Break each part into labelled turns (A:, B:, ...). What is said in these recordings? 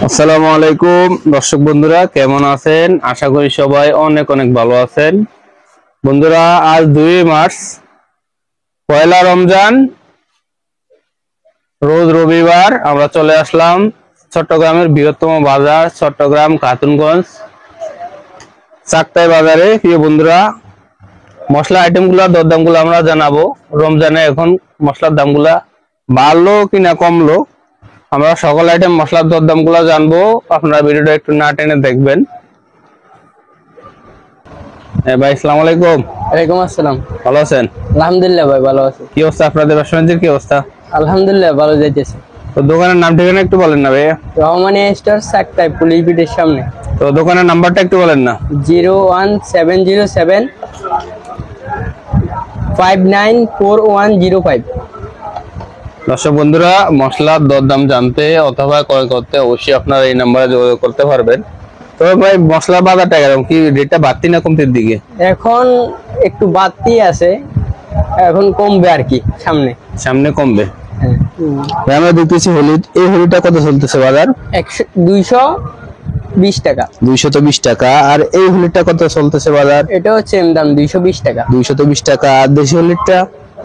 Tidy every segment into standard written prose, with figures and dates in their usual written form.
A: আসসালামু আলাইকুম দর্শক বন্ধুরা, কেমন আছেন? আশা করি সবাই অনেক অনেক ভালো আছেন। বন্ধুরা, আজ 2 মার্চ, পয়লা রমজান, রোজ রবিবার। আমরা চলে আসলাম চট্টগ্রামের বৃহত্তম বাজার চট্টগ্রাম খাতুনগঞ্জ চাকতাই বাজারে। প্রিয় বন্ধুরা, মশলা আইটেমগুলোর দরদামগুলো আমরা জানাবো। রমজানে এখন মশলার দামগুলা বাড়লো কিনা কমলো, আমরা সকল আইটেম মশলার দরদামগুলো জানবো। আপনারা ভিডিওটা একটু না টেনে দেখবেন। ভাই, আসসালামু আলাইকুম।
B: ওয়ালাইকুম আসসালাম।
A: ভালো আছেন?
B: আলহামদুলিল্লাহ ভাই, ভালো আছি।
A: কি অবস্থা আপনাদের ব্যবসা বাণিজ্যের? কি অবস্থা?
B: আলহামদুলিল্লাহ ভালো যাইতেছে।
A: তো দোকানের নাম ঠিকানা একটু বলেন না ভাই।
B: রহমানিয়া স্টোর চাকতাই, পুলিশ বিটের সামনে।
A: তো দোকানের নাম্বারটা একটু বলেন না।
B: 01707 594105।
A: দর্শক বন্ধুরা, মশলার দরদাম জানতে অথবা ক্রয় করতে অবশ্যই আপনারা এই নাম্বারে যোগাযোগ করতে পারবেন। তো ভাই, মশলার বাজারটা কেমন? কি রেটটা বাড়তি না কমতির দিকে?
B: এখন একটু বাড়তি আছে, এখন কমবে আর কি, সামনে
A: কমবে। আমরা দেখতেছি হলুদ, এই হলুদটা কত চলতেছে বাজার?
B: 220 টাকা।
A: 220 টাকা। আর এই হলুদটা কত চলতেছে বাজার?
B: এটাও সেম দাম, 220 টাকা।
A: 220 টাকা। আর দেশি হলুদটা?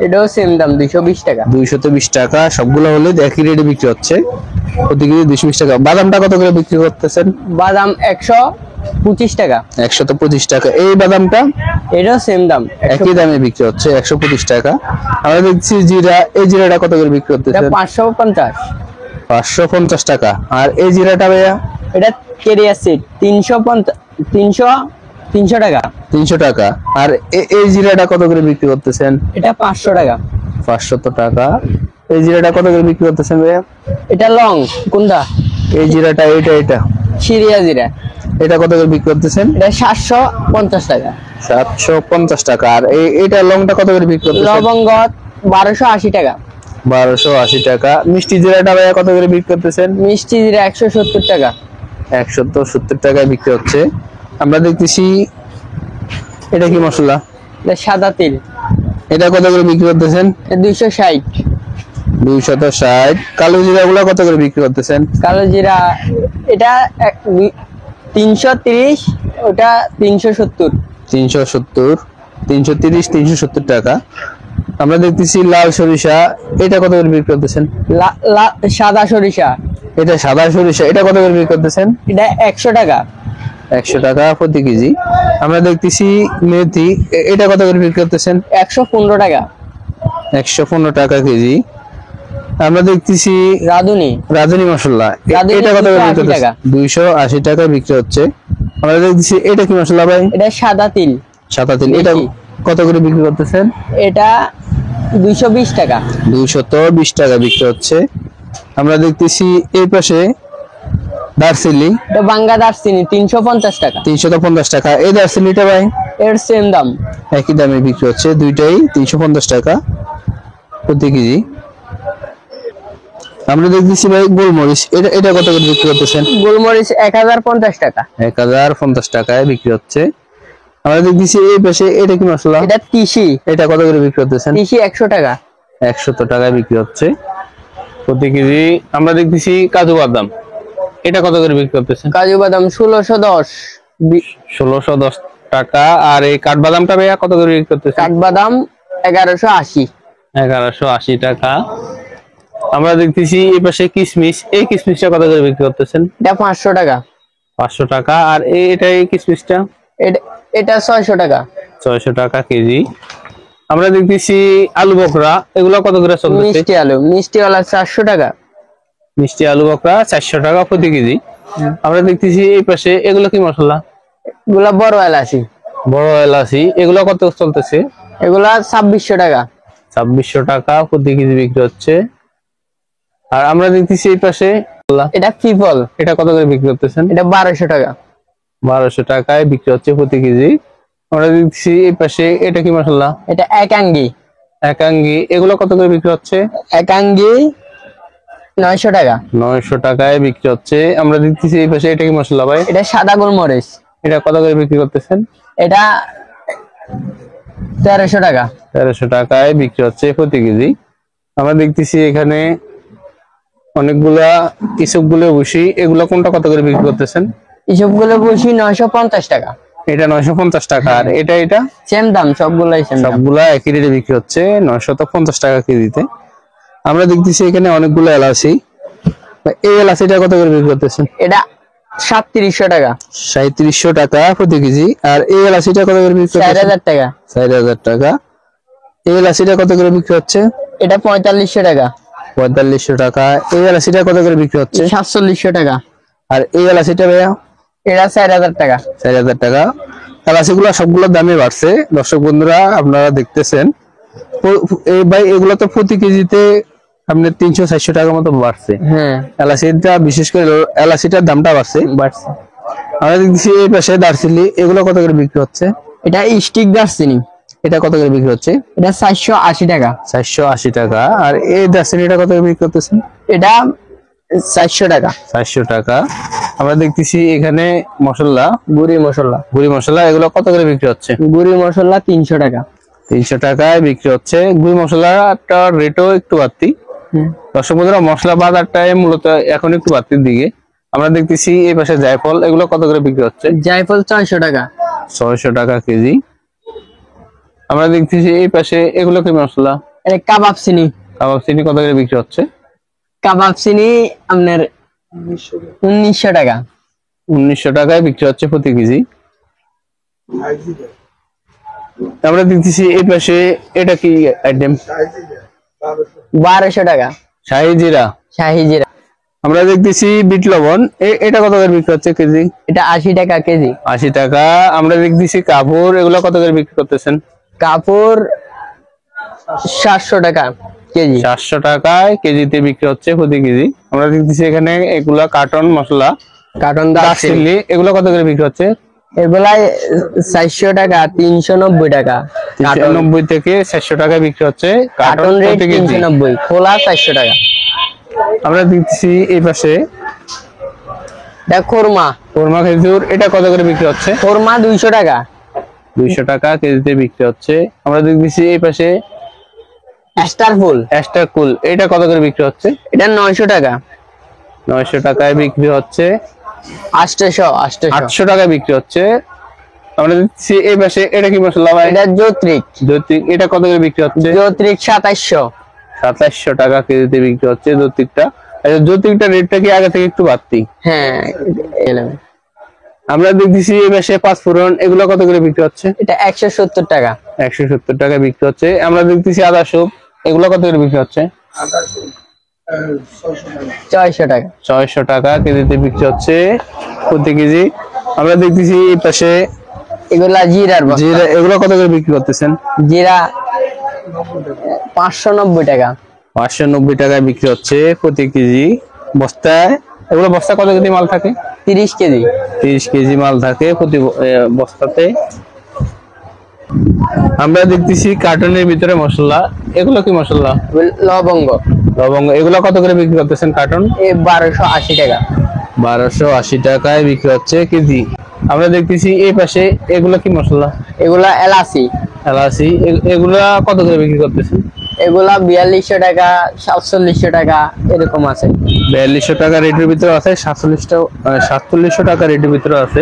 B: এটাও সেম দাম, 220 টাকা।
A: 220 টাকা। সবগুলো হলুদ একই রেটে বিক্রি হচ্ছে, প্রতি কেজি 220 টাকা। বাদামটা কত করে বিক্রি করতেছেন?
B: বাদাম 125 টাকা।
A: 125 টাকা। এই বাদামটা?
B: এটাও সেম দাম,
A: একই দামে বিক্রি হচ্ছে, 125 টাকা। আমরা দেখছি জিরা, এই জিরাটা কত করে বিক্রি করতেছেন?
B: 550।
A: 550 টাকা। আর এই জিরাটা ভাইয়া?
B: এটা কেরিয়ার সিড 300 টাকা।
A: 300 টাকা। আর এই জিরাটা কত করে বিক্রি করতেছেন?
B: এটা 500 টাকা।
A: 500 টাকা। এই জিরাটা কত করে বিক্রি করতেছেন ভাইয়া?
B: এটা লং কোনটা?
A: এই জিরাটা, এটা
B: সিরিয়া জিরা।
A: এটা কত করে বিক্রি করতেছেন?
B: এটা 750 টাকা।
A: 750 টাকা। আর এইটা লংটা কত করে বিক্রি করতেছেন?
B: লবঙ্গ 1280 টাকা।
A: 1280 টাকা। মিষ্টি জিরাটা ভাইয়া কত করে বিক্রি করতেছেন?
B: মিষ্টি জিরা 170 টাকা।
A: 170 টাকায় বিক্রি হচ্ছে। আমরা দেখতেছি, এটা কি মশলা?
B: এটা সাদা তিল।
A: এটা কত করে বিক্রি করতেছেন?
B: 260।
A: 260। কালো জিরা গুলা কত করে বিক্রি করতেছেন?
B: কালো জিরা এটা 330, ওটা 370।
A: 370, 330, 370 টাকা। আমরা দেখতেছি লাল সরিষা, এটা কত করে বিক্রি করতেছেন?
B: সাদা সরিষা,
A: এটা সাদা সরিষা, এটা কত করে বিক্রি করতেছেন?
B: এটা 100 টাকা।
A: 100 টাকা প্রতি কেজি। আমরা দেখতেছি মেথি, এটা কত করে বিক্রি করতেছেন?
B: 115 টাকা।
A: 115 টাকা কেজি। আমরা দেখতেছি রাঁধুনি মশলা, এটা কত করে বিক্রি করতেছেন? 280 টাকা বিক্রি হচ্ছে। আমরা দেখতেছি, এটা কি মশলা ভাই?
B: এটা সাদা তিল।
A: সাদা তিল, এটা কত করে বিক্রি করতেছেন?
B: এটা 220 টাকা।
A: 220 টাকা বিক্রি হচ্ছে। আমরা দেখতেছি এই পাশে দারচিনি,
B: এটা বাঙ্গা দারচিনি 350 টাকা।
A: 350 টাকা। এই দারচিনিটা ভাই?
B: এর সেম দাম,
A: একই দামে বিক্রি হচ্ছে, দুইটাই 350 টাকা প্রতি কেজি। আমরা দেখতেছি ভাই গোলমরিচ, এটা কত করে বিক্রি করতেছেন?
B: গোলমরিচ 1050 টাকা।
A: 1050 টাকায় বিক্রি হচ্ছে। আমরা দেখতেছি এই পাশে, এটা কি মশলা?
B: এটা তিসি।
A: এটা কত করে বিক্রি করতেছেন?
B: তিসি 100 টাকা।
A: 100 টাকায় বিক্রি হচ্ছে প্রতি কেজি। আমরা দেখতেছি কাজু বাদাম, এটা কত করে বিক্রি করতেছেন?
B: কাজু বাদাম 1610।
A: 1610 টাকা। আর এই কাঠবাদামটা ভাইয়া কত করে বিক্রি করতেছেন?
B: কাঠবাদাম 1180।
A: 1180 টাকা। আমরা দেখতেছি এই পাশে কিশমিশ, এই কিশমিশটা কত করে বিক্রি করতেছেন?
B: এটা 500 টাকা।
A: 500 টাকা। আর এই কিশমিশটা?
B: এটা 600 টাকা।
A: 600 টাকা কেজি। আমরা দেখতেছি আলু বকরা, এগুলো কত করে চলতেছে?
B: মিষ্টি আলু 400 টাকা।
A: মিষ্টি আলু বকরা 400 টাকা প্রতি কেজি। আমরা দেখতেছি এই পাশে, এগুলো কি মশলা?
B: এগুলা বড় এলাচি।
A: বড় এলাচি, এগুলো কত চলতেছে?
B: এগুলা 2600 টাকা।
A: 2600 টাকা প্রতি কেজি বিক্রি হচ্ছে। আর আমরা দেখতেছি এই পাশে,
B: এটা পিপল,
A: এটা কত করে বিক্রি করতেছেন?
B: এটা 1200 টাকা।
A: 1200 টাকায় বিক্রি হচ্ছে প্রতি কেজি। আমরা দেখতেছি এই পাশে, এটা কি মশলা?
B: এটা একাঙ্গি।
A: এগুলো কত করে বিক্রি হচ্ছে?
B: একাঙ্গি 900 টাকা।
A: 900 টাকায় বিক্রি হচ্ছে। আমরা দেখতেছি এই পাশে, এটা কি মশলা ভাই?
B: এটা সাদা গোলমরিচ।
A: এটা কত করে বিক্রি করতেছেন?
B: এটা 1300 টাকা।
A: 1300 টাকায় বিক্রি হচ্ছে প্রতি কেজি। আমরা দেখতেছি এখানে অনেকগুলা ইসবগুলো বসি, এগুলা কোনটা কত করে বিক্রি করতেছেন?
B: এসবগুলো বসি 950 টাকা।
A: এটা 950 টাকা, আর এটা
B: সেম দাম, সবগুলাই সেম দাম।
A: সবগুলা একই রেটে বিক্রি হচ্ছে 950 টাকা কেজিতে। আমরা দেখতেছি এখানে অনেকগুলো এলাচি, এই এলাচিটা কত করে বিক্রি করতেছেন?
B: এটা 3700 টাকা।
A: 3700 টাকা প্রতি কেজি। আর এই এলাচিটা কত করে বিক্রি করতেছেন?
B: 4000 টাকা।
A: 4000 টাকা। এই এলাচিটা কত করে বিক্রি হচ্ছে?
B: এটা 4500 টাকা।
A: 4500 টাকা। এই এলাচিটা কত করে বিক্রি হচ্ছে?
B: 4700 টাকা। আর
A: এই এলাচিটা ভাইয়া?
B: এটা 4000 টাকা।
A: 4000 টাকা। এলাচিগুলো সবগুলোর দামই বাড়ছে দর্শক বন্ধুরা, আপনারা দেখতেছেন। এই ভাই এগুলো তো প্রতি কেজিতে আপনার 300-400 টাকার মতো বাড়ছে।
B: হ্যাঁ,
A: এলাচিটা বিশেষ করে এলাচিটার দামটা বাড়ছে। আমরা দেখছি এই পাশে দারচিনি, এগুলো কত করে বিক্রি হচ্ছে?
B: এটা স্টিক দারচিনি।
A: এটা কত করে বিক্রি হচ্ছে?
B: এটা 480 টাকা।
A: 480 টাকা। আর এই দারচিনিটা কত করে বিক্রি করতেছেন?
B: এটা 400 টাকা।
A: 400 টাকা। আমরা দেখতেছি এখানে মশলা,
B: গুঁড়ি মশলা,
A: এগুলো কত করে বিক্রি হচ্ছে?
B: গুঁড়ি মশলা 300 টাকা।
A: 300 টাকায় বিক্রি হচ্ছে। গুঁড়ি মশলাটা রেটও একটু বাড়তি। দর্শক বন্ধুরা, মশলা বাজারটাই মূলত এখন একটু বাড়তির দিকে। আমরা দেখতেছি এই পাশে জায়ফল, এগুলো কত করে বিক্রি হচ্ছে?
B: জায়ফল 600 টাকা।
A: 600 টাকা কেজি। আমরা দেখতেছি এই পাশে এগুলো কি মশলা?
B: এটা কাবাব চিনি।
A: কত করে বিক্রি হচ্ছে?
B: কাবাব চিনি আপনার 1900 টাকা।
A: 1900 টাকায় বিক্রি হচ্ছে প্রতি কেজি। আমরা দেখতেছি এই পাশে এটা কি আইটেম?
B: 1200 টাকা।
A: শাহি জিরা। আমরা দেখতেছি বিট লবণ, এটা কত করে বিক্রি হচ্ছে কেজি?
B: এটা 80 টাকা কেজি।
A: 80 টাকা। আমরা দেখতেছি কাপড়, এগুলো কত করে বিক্রি করতেছেন?
B: কাপড় 700 টাকা কেজি।
A: 700 টাকায় কেজিতে বিক্রি হচ্ছে প্রতি কেজি। আমরা দেখতেছি এখানে এগুলা কার্টন মশলা,
B: কার্টন দারচিনি,
A: এগুলো কত করে বিক্রি হচ্ছে?
B: এগুলাই 400 টাকা, 390 টাকা।
A: 390 থেকে 400 টাকায় বিক্রি হচ্ছে
B: কার্টন রেট 390, খোলা 400 টাকা।
A: আমরা দেখতেছি এই পাশে
B: খোরমা
A: খেজুর, এটা কত করে বিক্রি হচ্ছে?
B: খোরমা 200 টাকা।
A: 200 টাকা কেজিতে বিক্রি হচ্ছে। আমরা দেখতেছি এই পাশে
B: স্টার ফুল,
A: এটা কত করে বিক্রি হচ্ছে?
B: এটা 900 টাকা।
A: 900 টাকায় বিক্রি হচ্ছে।
B: 800
A: টাকায় বিক্রি হচ্ছে। আমরা দেখছি এই পাশে এটা কি মশলা ভাই?
B: এটা জয়ত্রিক,
A: এটা কত করে বিক্রি হচ্ছে?
B: জয়ত্রিক 2700
A: টাকা কেজিতে বিক্রি হচ্ছে জয়ত্রিকটা। জয়ত্রিকটা রেটটা কি আগে থেকে একটু বাড়তি?
B: হ্যাঁ।
A: আমরা দেখতেছি এই পাশে পাঁচফোড়ন, এগুলো কত করে বিক্রি হচ্ছে?
B: এটা 170 টাকা।
A: 170 টাকা বিক্রি হচ্ছে। আমরা দেখতেছি আদা শুক, এগুলো কত করে বিক্রি হচ্ছে?
B: 600 টাকা।
A: 600 টাকা কেজিতে বিক্রি হচ্ছে প্রতি কেজি। আমরা দেখতেছি এই পাশে
B: এগুলা জিরা,
A: এগুলো কত করে বিক্রি করতেছেন?
B: জিরা 590 টাকা।
A: 590 টাকায় বিক্রি হচ্ছে প্রতি কেজি বস্তায়। এগুলো বস্তা কত কেজি মাল থাকে?
B: 30 কেজি।
A: 30 কেজি মাল থাকে প্রতি বস্তাতে। আমরা দেখতেছি কার্টনের ভিতরে মশলা, এগুলো কি মশলা?
B: লবঙ্গ,
A: এগুলো কত করে বিক্রি করতেছেন কার্টন?
B: 1280 টাকা।
A: 1280 টাকায় বিক্রি হচ্ছে কেজি। আমরা দেখতেছি এই পাশে এগুলো কি মশলা?
B: এগুলা এলাচি।
A: এগুলা কত করে বিক্রি করতেছেন?
B: এগুলা 4200 টাকা, 4700 টাকা এরকম আছে।
A: 4200 টাকা রেটের ভিতরে আছে, 4700 টাকা রেটের ভিতরে আছে।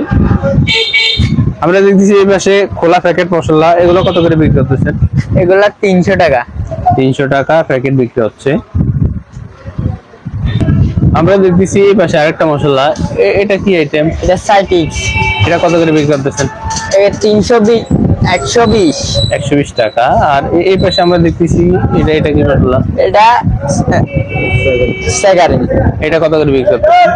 A: আমরা দেখতেছি এই পাশে খোলা প্যাকেট মশলা, এগুলো কত করে বিক্রি করতেছেন?
B: এগুলা 300 টাকা।
A: 300 টাকা প্যাকেট বিক্রি হচ্ছে। আমরা দেখতেছি এই পাশে আরেকটা মশলা, এটা কি আইটেম?
B: এটা সাইটিক্স।
A: এটা কত করে বিক্রি করতেছেন?
B: 320,
A: 120 টাকা। আর এই পাশে আমরা দেখতেছি এটা কি মশলা?
B: এটা সেগারিন।
A: এটা কত করে বিক্রি করতেছেন?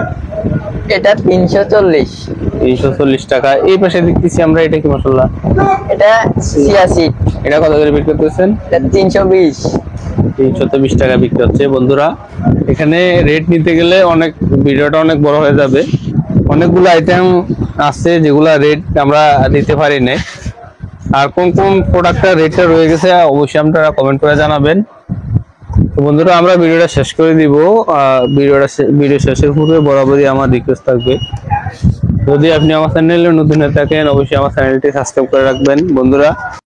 B: এটা 340
A: টাকা। এই পাশে দেখতেছি আমরা এটা কি মশলা?
B: এটা সিয়াসি।
A: এটা কত করে বিক্রি করতেছেন?
B: এটা
A: 320 টাকা বিক্রি হচ্ছে। বন্ধুরা, এখানে রেট নিতে গেলে ভিডিওটা অনেক বড় হয়ে যাবে। অনেকগুলো আইটেম আছে যেগুলা রেট আমরা দিতে পারি না। আর কোন কোন প্রোডাক্টের রেটটা রয়ে গেছে অবশ্যই আপনারা কমেন্ট করে জানাবেন। তো বন্ধুরা, আমরা ভিডিওটা শেষ করে দিব। ভিডিও শেষের পূর্বে বরাবরই আমার রিকোয়েস্ট থাকবে, যদি আপনি আমার চ্যানেলে নতুন হয়ে থাকেন অবশ্যই আমার চ্যানেলটি সাবস্ক্রাইব করে রাখবেন। বন্ধুরা,